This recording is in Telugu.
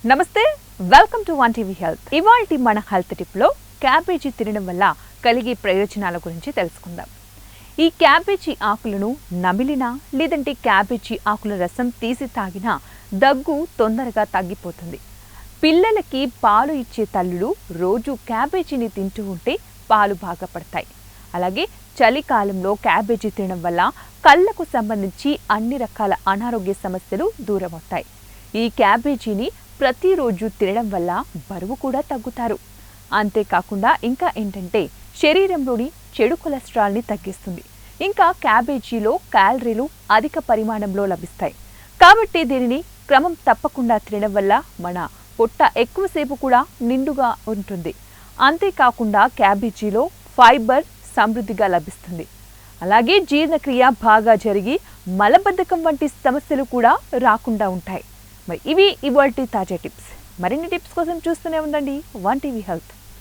నమస్తే, welcome to one TV health. ఇవాల్టి మన హెల్త్ టిప్ లో క్యాబేజీ తినడం వల్ల కలిగే ప్రయోజనాల గురించి తెలుసుకుందాం. ఈ క్యాబేజీ ఆకులను నమిలినా లేదంటే క్యాబేజీ ఆకుల రసం తీసి తాగినా దగ్గు తొందరగా తగ్గిపోతుంది. పిల్లలకి పాలు ఇచ్చే తల్లులు రోజు క్యాబేజీని తింటూ ఉంటే పాలు బాగా పడతాయి. అలాగే చలికాలంలో క్యాబేజీ తినడం వల్ల కళ్ళకు సంబంధించి అన్ని రకాల అనారోగ్య సమస్యలు దూరమవుతాయి. ఈ క్యాబేజీని ప్రతిరోజు తినడం వల్ల బరువు కూడా తగ్గుతారు. అంతేకాకుండా ఇంకా ఏంటంటే శరీరంలోని చెడు కొలెస్ట్రాల్ని తగ్గిస్తుంది. ఇంకా క్యాబేజీలో క్యాలరీలు అధిక పరిమాణంలో లభిస్తాయి. కాబట్టి దీనిని క్రమం తప్పకుండా తినడం వల్ల మన పొట్ట ఎక్కువసేపు కూడా నిండుగా ఉంటుంది. అంతేకాకుండా క్యాబేజీలో ఫైబర్ సమృద్ధిగా లభిస్తుంది. అలాగే జీర్ణక్రియ బాగా జరిగి మలబద్ధకం వంటి సమస్యలు కూడా రాకుండా ఉంటాయి. మరి ఇవి ఇవాల్టి తాజా టిప్స్. మరిన్ని టిప్స్ కోసం చూస్తూనే ఉండండి వన్ టీవీ హెల్త్.